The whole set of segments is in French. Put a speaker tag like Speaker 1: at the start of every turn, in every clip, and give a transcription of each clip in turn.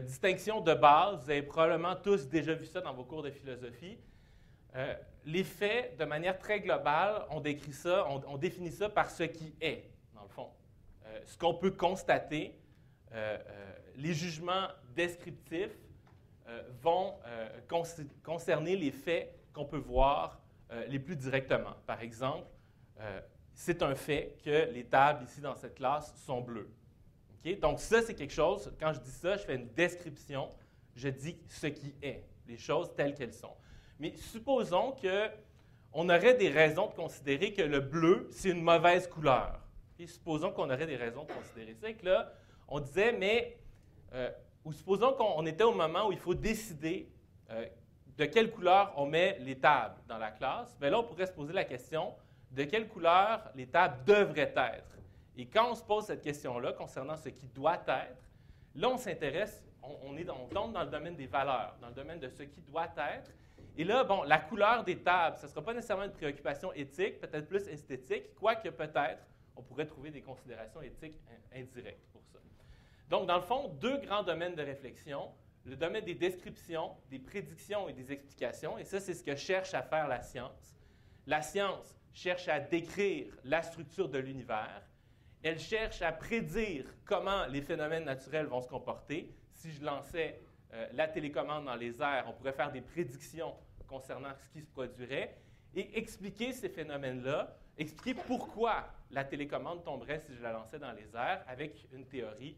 Speaker 1: Distinction de base, vous avez probablement tous déjà vu ça dans vos cours de philosophie. Les faits, de manière très globale, on définit ça par ce qui est, dans le fond. Ce qu'on peut constater, les jugements descriptifs vont concerner les faits qu'on peut voir les plus directement. Par exemple, c'est un fait que les tables ici dans cette classe sont bleues. Okay? Donc ça, c'est quelque chose, quand je dis ça, je fais une description, je dis ce qui est, les choses telles qu'elles sont. Mais supposons qu'on aurait des raisons de considérer que le bleu, c'est une mauvaise couleur. Okay? Supposons qu'on aurait des raisons de considérer ça, et que là, on disait, mais, ou supposons qu'on était au moment où il faut décider de quelle couleur on met les tables dans la classe, bien là, on pourrait se poser la question de quelle couleur les tables devraient être. Et quand on se pose cette question-là concernant ce qui doit être, là, on s'intéresse, on tombe dans le domaine des valeurs, dans le domaine de ce qui doit être. Et là, bon, la couleur des tables, ce ne sera pas nécessairement une préoccupation éthique, peut-être plus esthétique, quoique peut-être on pourrait trouver des considérations éthiques indirectes pour ça. Donc, dans le fond, deux grands domaines de réflexion, le domaine des descriptions, des prédictions et des explications, et ça, c'est ce que cherche à faire la science. La science cherche à décrire la structure de l'univers. Elle cherche à prédire comment les phénomènes naturels vont se comporter. Si je lançais la télécommande dans les airs, on pourrait faire des prédictions concernant ce qui se produirait et expliquer ces phénomènes-là, expliquer pourquoi la télécommande tomberait si je la lançais dans les airs avec une théorie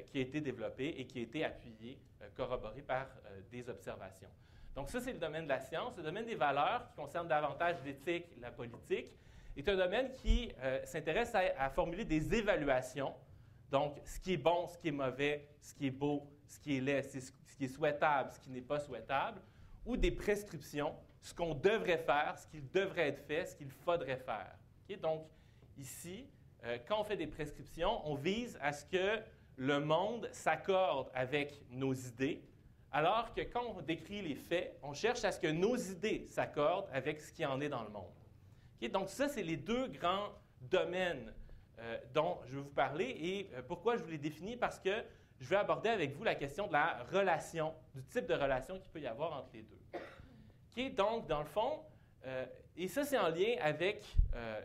Speaker 1: qui a été développée et qui a été appuyée, corroborée par des observations. Donc ça, c'est le domaine de la science. Le domaine des valeurs, qui concerne davantage l'éthique, la politique, est un domaine qui s'intéresse à formuler des évaluations. Donc, ce qui est bon, ce qui est mauvais, ce qui est beau, ce qui est laid, ce qui est souhaitable, ce qui n'est pas souhaitable, ou des prescriptions, ce qu'on devrait faire, ce qui devrait être fait, ce qu'il faudrait faire. Okay? Donc, ici, quand on fait des prescriptions, on vise à ce que le monde s'accorde avec nos idées, alors que quand on décrit les faits, on cherche à ce que nos idées s'accordent avec ce qui en est dans le monde. Okay? Donc ça, c'est les deux grands domaines dont je vais vous parler. Et pourquoi je vous les définis? Parce que je vais aborder avec vous la question de la relation, du type de relation qu'il peut y avoir entre les deux. Okay? Donc, dans le fond, et ça, c'est en lien avec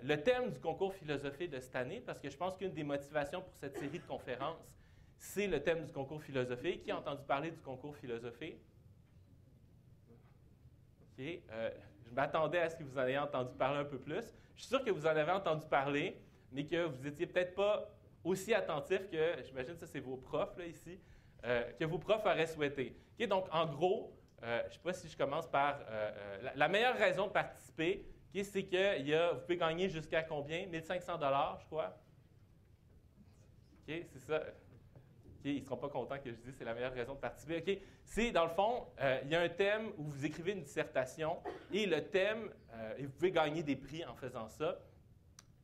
Speaker 1: le thème du concours philosophie de cette année, parce que je pense qu'une des motivations pour cette série de conférences, c'est le thème du concours philosophie. Qui a entendu parler du concours philosophie? OK. Je m'attendais à ce que vous en ayez entendu parler un peu plus. Je suis sûr que vous en avez entendu parler, mais que vous n'étiez peut-être pas aussi attentif que, j'imagine que ça, c'est vos profs là, ici, que vos profs auraient souhaité. OK. Donc, en gros, je ne sais pas si je commence par la meilleure raison de participer, okay, c'est que vous pouvez gagner jusqu'à combien? 1 500 $, je crois. OK, c'est ça. Okay, ils ne seront pas contents que je dise que c'est la meilleure raison de participer. Okay. C'est, dans le fond, il y a un thème où vous écrivez une dissertation et le thème, et vous pouvez gagner des prix en faisant ça.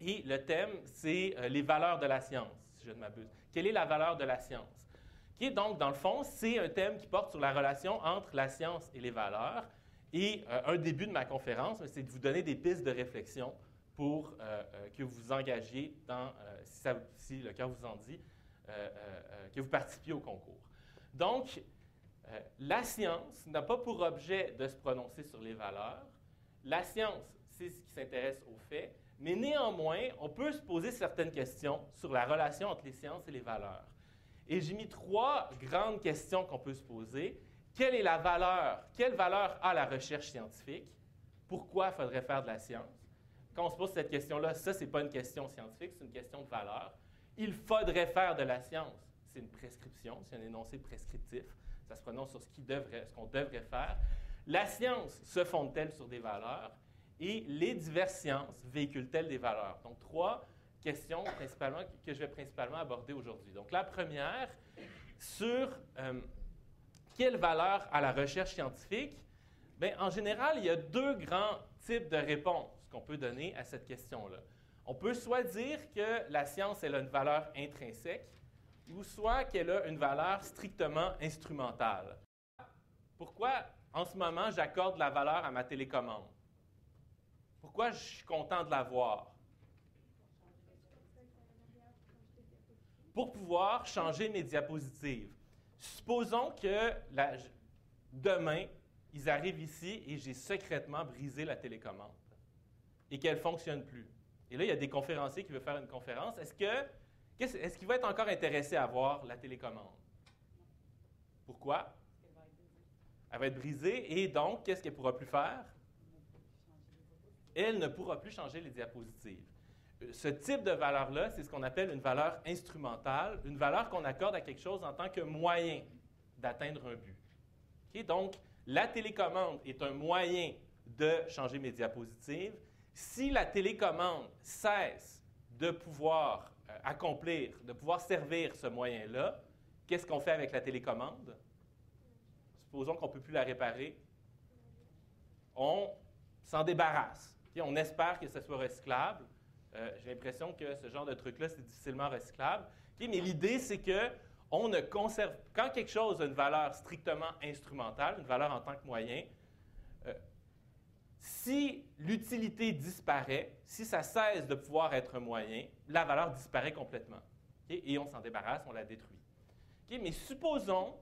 Speaker 1: Et le thème, c'est les valeurs de la science, si je ne m'abuse. Quelle est la valeur de la science? Okay, donc, dans le fond, c'est un thème qui porte sur la relation entre la science et les valeurs. Et un début de ma conférence, c'est de vous donner des pistes de réflexion pour que vous vous engagiez dans, si le cœur vous en dit, que vous participiez au concours. Donc, la science n'a pas pour objet de se prononcer sur les valeurs. La science, c'est ce qui s'intéresse aux faits, mais néanmoins, on peut se poser certaines questions sur la relation entre les sciences et les valeurs. Et j'ai mis 3 grandes questions qu'on peut se poser. Quelle est la valeur? Quelle valeur a la recherche scientifique? Pourquoi il faudrait faire de la science? Quand on se pose cette question-là, ça, ce n'est pas une question scientifique, c'est une question de valeur. Il faudrait faire de la science. C'est une prescription, c'est un énoncé prescriptif. Ça se prononce sur ce qu'on devrait faire. La science se fonde-t-elle sur des valeurs? Et les diverses sciences véhiculent-elles des valeurs? Donc, 3 questions que je vais principalement aborder aujourd'hui. Donc, la première, sur quelle valeur a la recherche scientifique? Bien, en général, il y a 2 grands types de réponses qu'on peut donner à cette question-là. On peut soit dire que la science elle a une valeur intrinsèque, ou soit qu'elle a une valeur strictement instrumentale. Pourquoi, en ce moment, j'accorde la valeur à ma télécommande? Pourquoi je suis content de l'avoir? Pour pouvoir changer mes diapositives. Supposons que demain, ils arrivent ici et j'ai secrètement brisé la télécommande et qu'elle ne fonctionne plus. Et là, il y a des conférenciers qui veulent faire une conférence. Est-ce qu'il va être encore intéressé à voir la télécommande? Pourquoi? Elle va être brisée et donc, qu'est-ce qu'elle ne pourra plus faire? Elle ne pourra plus changer les diapositives. Ce type de valeur-là, c'est ce qu'on appelle une valeur instrumentale, une valeur qu'on accorde à quelque chose en tant que moyen d'atteindre un but. Okay? Donc, la télécommande est un moyen de changer mes diapositives. Si la télécommande cesse de pouvoir accomplir, de pouvoir servir ce moyen-là, qu'est-ce qu'on fait avec la télécommande? Supposons qu'on ne peut plus la réparer. On s'en débarrasse. Okay? On espère que ce soit recyclable. J'ai l'impression que ce genre de truc-là, c'est difficilement recyclable. Okay? Mais l'idée, c'est que on ne conserve... Quand quelque chose a une valeur strictement instrumentale, une valeur en tant que moyen, si l'utilité disparaît, si ça cesse de pouvoir être un moyen, la valeur disparaît complètement. Okay? Et on s'en débarrasse, on la détruit. Okay? Mais supposons...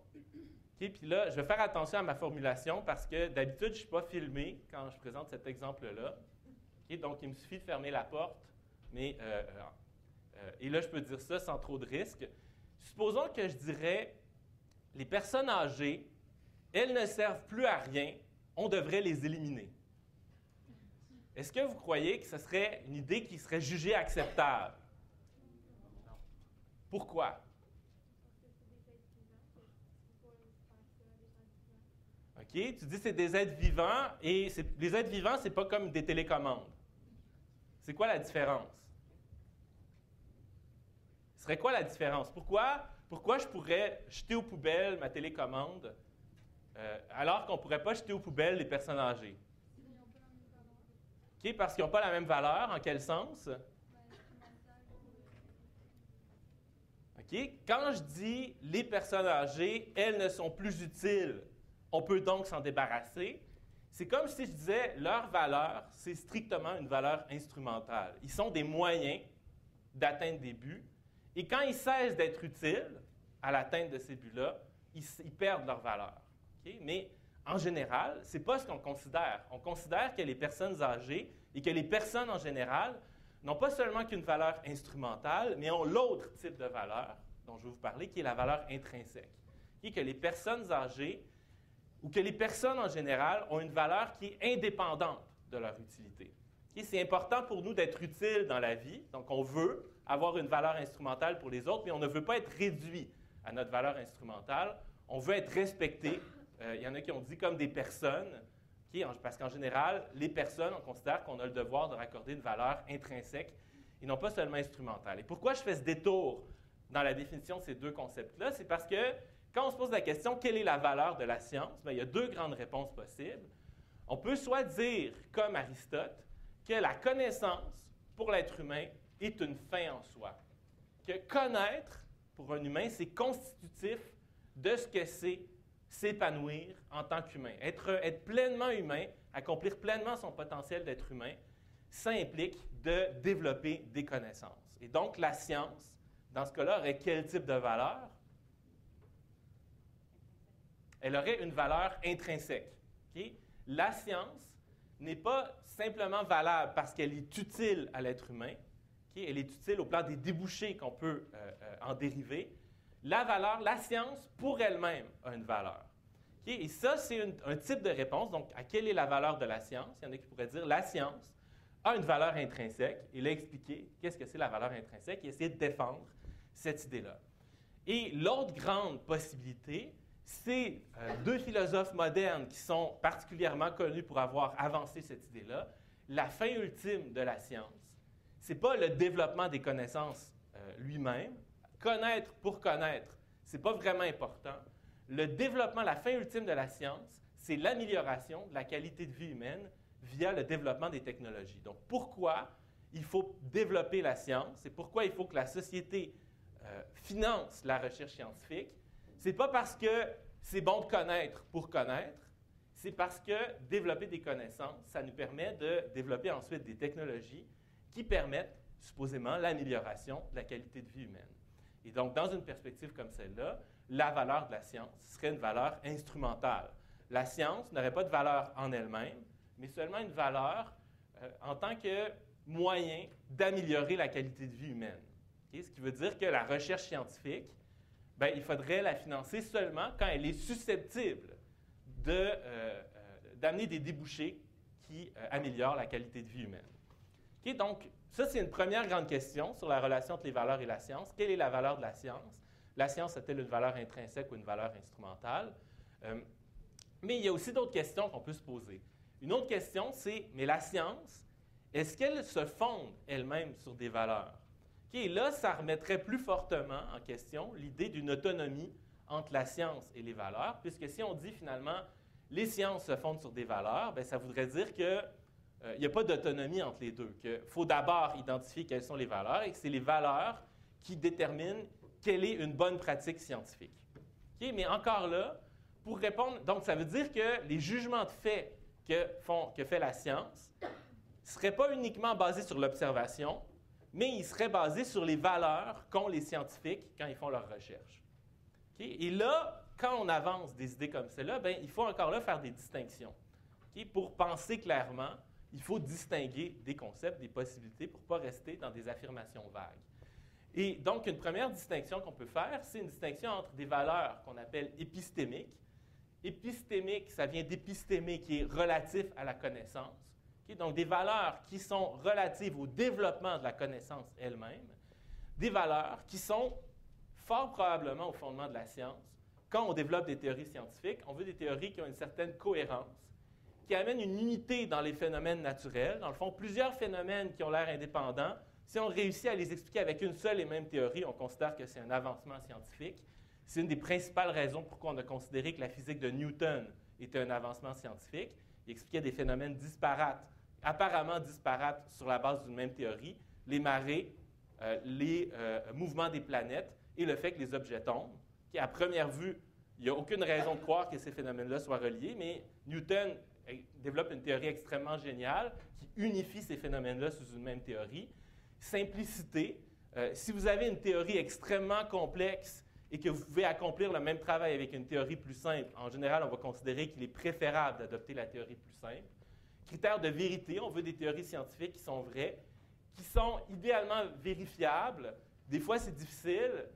Speaker 1: Okay? Puis là, je vais faire attention à ma formulation parce que d'habitude, je ne suis pas filmé quand je présente cet exemple-là. Okay? Donc, il me suffit de fermer la porte. Mais, et là, je peux dire ça sans trop de risques. Supposons que je dirais, les personnes âgées, elles ne servent plus à rien, on devrait les éliminer. Est-ce que vous croyez que ce serait une idée qui serait jugée acceptable? Non. Pourquoi? OK, tu dis que c'est des êtres vivants, et les êtres vivants, ce n'est pas comme des télécommandes. C'est quoi la différence? Ce serait quoi la différence? Pourquoi je pourrais jeter aux poubelles ma télécommande alors qu'on ne pourrait pas jeter aux poubelles les personnes âgées? OK, parce qu'ils n'ont pas la même valeur. En quel sens? OK, quand je dis les personnes âgées, elles ne sont plus utiles, on peut donc s'en débarrasser. C'est comme si je disais, leur valeur, c'est strictement une valeur instrumentale. Ils sont des moyens d'atteindre des buts. Et quand ils cessent d'être utiles à l'atteinte de ces buts-là, ils perdent leur valeur. Okay? Mais en général, ce n'est pas ce qu'on considère. On considère que les personnes âgées et que les personnes en général n'ont pas seulement qu'une valeur instrumentale, mais ont l'autre type de valeur dont je vais vous parler, qui est la valeur intrinsèque. Qui est que les personnes âgées ou que les personnes en général ont une valeur qui est indépendante de leur utilité. Okay? C'est important pour nous d'être utiles dans la vie, donc on veut avoir une valeur instrumentale pour les autres, mais on ne veut pas être réduit à notre valeur instrumentale. On veut être respecté. Il y en a qui ont dit comme des personnes, okay? Parce qu'en général, les personnes, on considère qu'on a le devoir de raccorder une valeur intrinsèque et non pas seulement instrumentale. Et pourquoi je fais ce détour dans la définition de ces deux concepts-là? C'est parce que quand on se pose la question « quelle est la valeur de la science », bien, il y a deux grandes réponses possibles. On peut soit dire, comme Aristote, que la connaissance pour l'être humain est une fin en soi. Que connaître, pour un humain, c'est constitutif de ce que c'est s'épanouir en tant qu'humain. Être pleinement humain, accomplir pleinement son potentiel d'être humain, ça implique de développer des connaissances. Et donc, la science, dans ce cas-là, aurait quel type de valeur? Elle aurait une valeur intrinsèque. Okay? La science n'est pas simplement valable parce qu'elle est utile à l'être humain. Okay? Elle est utile au plan des débouchés qu'on peut en dériver. La science, pour elle-même, a une valeur. Okay? Et ça, c'est un type de réponse. Donc, à quelle est la valeur de la science? Il y en a qui pourraient dire la science a une valeur intrinsèque. Et là, expliquer qu'est-ce que c'est la valeur intrinsèque et essayer de défendre cette idée-là. Et l'autre grande possibilité, c'est deux philosophes modernes qui sont particulièrement connus pour avoir avancé cette idée-là. La fin ultime de la science, ce n'est pas le développement des connaissances lui-même. Connaître pour connaître, ce n'est pas vraiment important. Le développement, la fin ultime de la science, c'est l'amélioration de la qualité de vie humaine via le développement des technologies. Donc, pourquoi il faut développer la science et pourquoi il faut que la société finance la recherche scientifique? Ce n'est pas parce que c'est bon de connaître pour connaître, c'est parce que développer des connaissances, ça nous permet de développer ensuite des technologies qui permettent supposément l'amélioration de la qualité de vie humaine. Et donc, dans une perspective comme celle-là, la valeur de la science. Ce serait une valeur instrumentale. La science n'aurait pas de valeur en elle-même, mais seulement une valeur en tant que moyen d'améliorer la qualité de vie humaine. Okay? Ce qui veut dire que la recherche scientifique, bien, il faudrait la financer seulement quand elle est susceptible d'amener des débouchés qui améliorent la qualité de vie humaine. Okay? Donc, ça, c'est une première grande question sur la relation entre les valeurs et la science. Quelle est la valeur de la science? La science a-t-elle une valeur intrinsèque ou une valeur instrumentale? Mais il y a aussi d'autres questions qu'on peut se poser. Une autre question, c'est, mais la science, est-ce qu'elle se fonde elle-même sur des valeurs? Okay, et là, ça remettrait plus fortement en question l'idée d'une autonomie entre la science et les valeurs, puisque si on dit finalement, les sciences se fondent sur des valeurs, bien, ça voudrait dire qu'il n'y a pas d'autonomie entre les deux, qu'il faut d'abord identifier quelles sont les valeurs et que c'est les valeurs qui déterminent quelle est une bonne pratique scientifique. Okay, mais encore là, pour répondre, donc ça veut dire que les jugements de fait que fait la science ne seraient pas uniquement basés sur l'observation, mais ils seraient basés sur les valeurs qu'ont les scientifiques quand ils font leurs recherches. Okay? Et là, quand on avance des idées comme celle-là, bien, il faut encore là faire des distinctions. Okay? Pour penser clairement, il faut distinguer des concepts, des possibilités, pour ne pas rester dans des affirmations vagues. Et donc, une première distinction qu'on peut faire, c'est une distinction entre des valeurs qu'on appelle épistémiques. Épistémique, ça vient d'épistémé, qui est relatif à la connaissance. Okay? Donc, des valeurs qui sont relatives au développement de la connaissance elle-même. Des valeurs qui sont fort probablement au fondement de la science. Quand on développe des théories scientifiques, on veut des théories qui ont une certaine cohérence, qui amènent une unité dans les phénomènes naturels. Dans le fond, plusieurs phénomènes qui ont l'air indépendants, si on réussit à les expliquer avec une seule et même théorie, on considère que c'est un avancement scientifique. C'est une des principales raisons pourquoi on a considéré que la physique de Newton était un avancement scientifique. Il expliquait des phénomènes disparates, apparemment disparates sur la base d'une même théorie, les marées, les mouvements des planètes et le fait que les objets tombent. Qui, à première vue, il n'y a aucune raison de croire que ces phénomènes-là soient reliés, mais Newton développe une théorie extrêmement géniale qui unifie ces phénomènes-là sous une même théorie. Simplicité. Si vous avez une théorie extrêmement complexe et que vous pouvez accomplir le même travail avec une théorie plus simple, en général, on va considérer qu'il est préférable d'adopter la théorie plus simple. Critères de vérité, on veut des théories scientifiques qui sont vraies, qui sont idéalement vérifiables. Des fois, c'est difficile.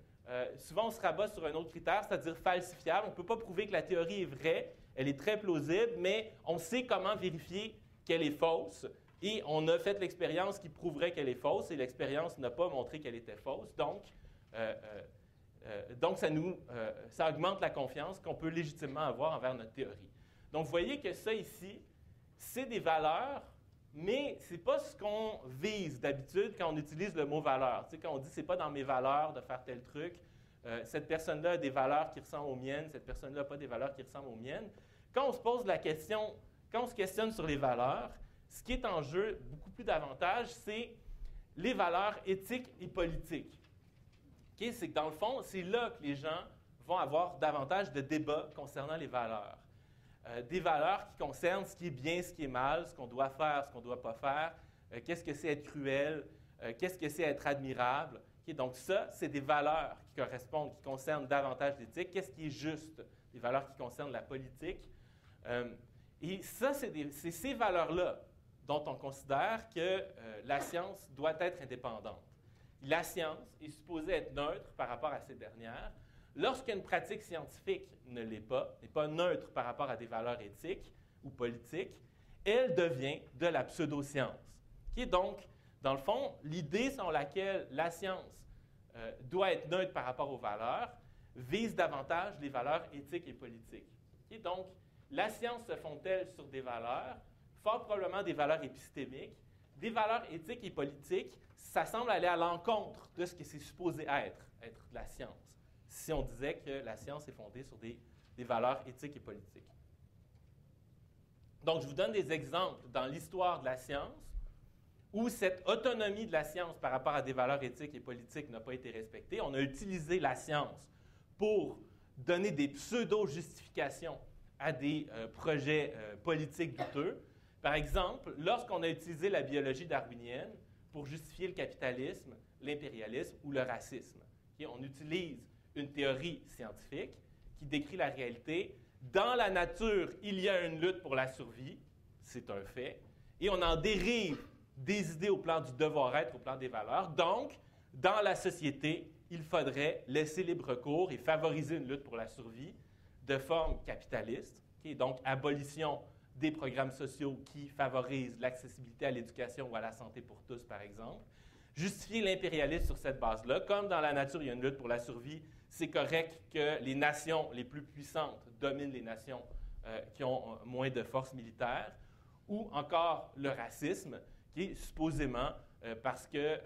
Speaker 1: Souvent, on se rabat sur un autre critère, c'est-à-dire falsifiable. On ne peut pas prouver que la théorie est vraie, elle est très plausible, mais on sait comment vérifier qu'elle est fausse. Et on a fait l'expérience qui prouverait qu'elle est fausse, et l'expérience n'a pas montré qu'elle était fausse. Donc, ça augmente la confiance qu'on peut légitimement avoir envers notre théorie. Donc, vous voyez que ça ici, c'est des valeurs, mais ce n'est pas ce qu'on vise d'habitude quand on utilise le mot valeur. Tu sais, quand on dit « c'est pas dans mes valeurs de faire tel truc », cette personne-là a des valeurs qui ressemblent aux miennes, cette personne-là n'a pas des valeurs qui ressemblent aux miennes. Quand on se pose la question, quand on se questionne sur les valeurs, ce qui est en jeu beaucoup plus davantage, c'est les valeurs éthiques et politiques. Okay? C'est que dans le fond, c'est là que les gens vont avoir davantage de débats concernant les valeurs. Des valeurs qui concernent ce qui est bien, ce qui est mal, ce qu'on doit faire, ce qu'on ne doit pas faire, qu'est-ce que c'est être cruel, qu'est-ce que c'est être admirable. Okay? Donc ça, c'est des valeurs qui correspondent, qui concernent davantage l'éthique. Qu'est-ce qui est juste? Des valeurs qui concernent la politique. Et ça, c'est ces valeurs-là dont on considère que la science doit être indépendante. La science est supposée être neutre par rapport à ces dernières. Lorsqu'une pratique scientifique ne l'est pas, n'est pas neutre par rapport à des valeurs éthiques ou politiques, elle devient de la pseudo-science. Okay? Donc, dans le fond, l'idée selon laquelle la science doit être neutre par rapport aux valeurs vise davantage les valeurs éthiques et politiques. Okay? Donc, la science se fonde-t-elle sur des valeurs, fort probablement des valeurs épistémiques, des valeurs éthiques et politiques, ça semble aller à l'encontre de ce que c'est supposé être de la science, si on disait que la science est fondée sur des valeurs éthiques et politiques. Donc, je vous donne des exemples dans l'histoire de la science où cette autonomie de la science par rapport à des valeurs éthiques et politiques n'a pas été respectée. On a utilisé la science pour donner des pseudo-justifications à des projets politiques douteux. Par exemple, lorsqu'on a utilisé la biologie darwinienne pour justifier le capitalisme, l'impérialisme ou le racisme. Okay? On utilise une théorie scientifique qui décrit la réalité. Dans la nature, il y a une lutte pour la survie, c'est un fait, et on en dérive des idées au plan du devoir-être, au plan des valeurs. Donc, dans la société, il faudrait laisser libre cours et favoriser une lutte pour la survie de forme capitaliste, donc abolition des programmes sociaux qui favorisent l'accessibilité à l'éducation ou à la santé pour tous, par exemple. Justifier l'impérialisme sur cette base-là. Comme dans la nature, il y a une lutte pour la survie, c'est correct que les nations les plus puissantes dominent les nations qui ont moins de force militaire. Ou encore le racisme, qui est supposément parce que,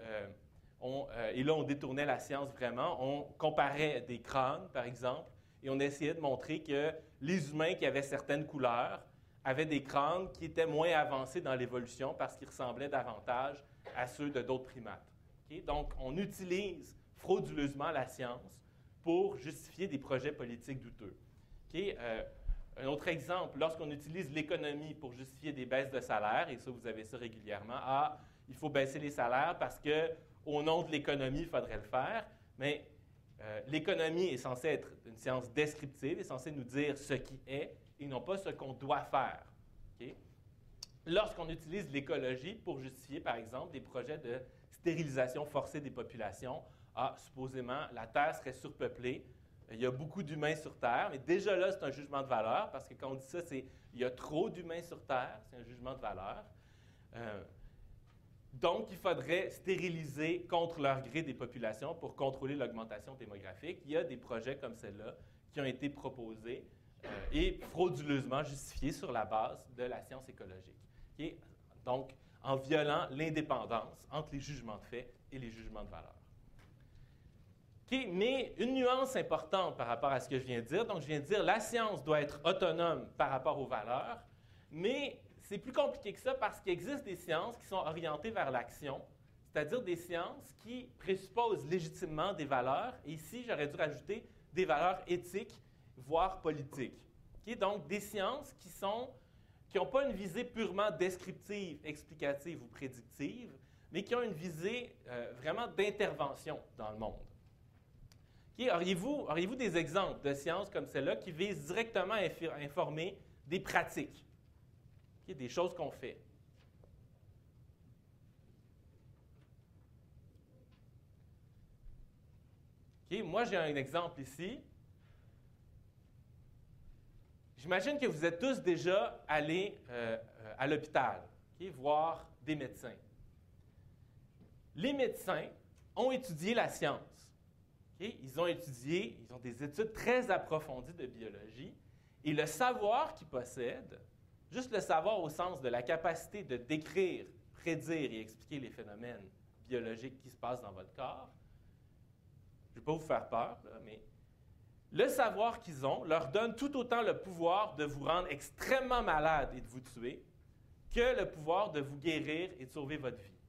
Speaker 1: et là on détournait la science vraiment, on comparait des crânes, par exemple, et on essayait de montrer que les humains qui avaient certaines couleurs avaient des crânes qui étaient moins avancés dans l'évolution parce qu'ils ressemblaient davantage à ceux de d'autres primates. Okay? Donc, on utilise frauduleusement la science pour justifier des projets politiques douteux. Okay? Un autre exemple, lorsqu'on utilise l'économie pour justifier des baisses de salaire, et ça, vous avez ça régulièrement, il faut baisser les salaires parce qu'au nom de l'économie, il faudrait le faire, mais l'économie est censée être une science descriptive, est censée nous dire ce qui est et non pas ce qu'on doit faire. Okay? Lorsqu'on utilise l'écologie pour justifier, par exemple, des projets de stérilisation forcée des populations, supposément, la Terre serait surpeuplée, il y a beaucoup d'humains sur Terre, mais déjà là, c'est un jugement de valeur, parce que quand on dit ça, c'est il y a trop d'humains sur Terre, c'est un jugement de valeur. Donc, il faudrait stériliser contre leur gré des populations pour contrôler l'augmentation démographique. Il y a des projets comme celle-là qui ont été proposés et frauduleusement justifiés sur la base de la science écologique. Okay? Donc, en violant l'indépendance entre les jugements de fait et les jugements de valeur. Okay, mais une nuance importante par rapport à ce que je viens de dire. Donc, je viens de dire la science doit être autonome par rapport aux valeurs, mais c'est plus compliqué que ça parce qu'il existe des sciences qui sont orientées vers l'action, c'est-à-dire des sciences qui présupposent légitimement des valeurs. Et ici, j'aurais dû rajouter des valeurs éthiques, voire politiques. Okay, donc, des sciences qui n'ont pas une visée purement descriptive, explicative ou prédictive, mais qui ont une visée vraiment d'intervention dans le monde. Okay, auriez-vous des exemples de sciences comme celle-là qui visent directement à informer des pratiques, okay, des choses qu'on fait? Okay, moi, j'ai un exemple ici. J'imagine que vous êtes tous déjà allés à l'hôpital, okay, voir des médecins. Les médecins ont étudié la science. Okay? Ils ont des études très approfondies de biologie, et le savoir qu'ils possèdent, juste le savoir au sens de la capacité de décrire, prédire et expliquer les phénomènes biologiques qui se passent dans votre corps, je ne vais pas vous faire peur, là, mais le savoir qu'ils ont leur donne tout autant le pouvoir de vous rendre extrêmement malade et de vous tuer que le pouvoir de vous guérir et de sauver votre vie.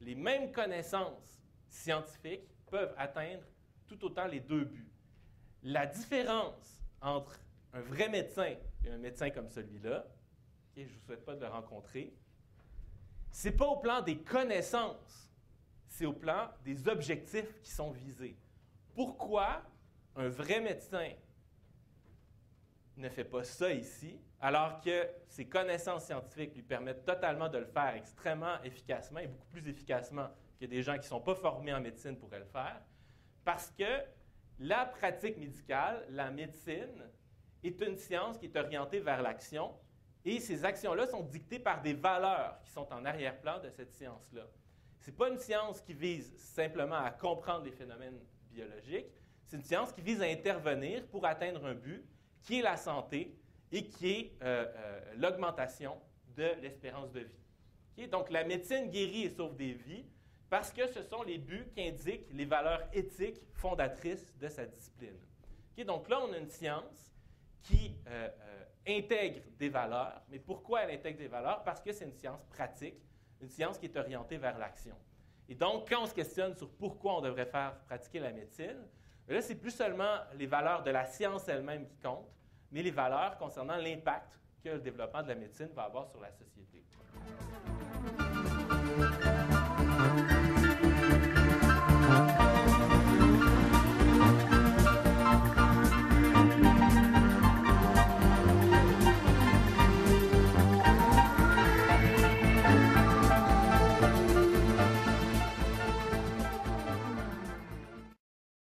Speaker 1: Les mêmes connaissances scientifiques peuvent atteindre tout autant les deux buts. La différence entre un vrai médecin et un médecin comme celui-là, okay, je ne vous souhaite pas de le rencontrer, ce n'est pas au plan des connaissances, c'est au plan des objectifs qui sont visés. Pourquoi un vrai médecin ne fait pas ça ici, alors que ses connaissances scientifiques lui permettent totalement de le faire extrêmement efficacement et beaucoup plus efficacement que des gens qui ne sont pas formés en médecine pourraient le faire? Parce que la pratique médicale, la médecine, est une science qui est orientée vers l'action et ces actions-là sont dictées par des valeurs qui sont en arrière-plan de cette science-là. Ce n'est pas une science qui vise simplement à comprendre les phénomènes biologiques, c'est une science qui vise à intervenir pour atteindre un but qui est la santé et qui est l'augmentation de l'espérance de vie. Okay? Donc, la médecine guérit et sauve des vies parce que ce sont les buts qui indiquent les valeurs éthiques fondatrices de sa discipline. Okay? Donc là, on a une science qui intègre des valeurs. Mais pourquoi elle intègre des valeurs? Parce que c'est une science pratique, une science qui est orientée vers l'action. Et donc, quand on se questionne sur pourquoi on devrait faire pratiquer la médecine, là, c'est plus seulement les valeurs de la science elle-même qui comptent, mais les valeurs concernant l'impact que le développement de la médecine va avoir sur la société.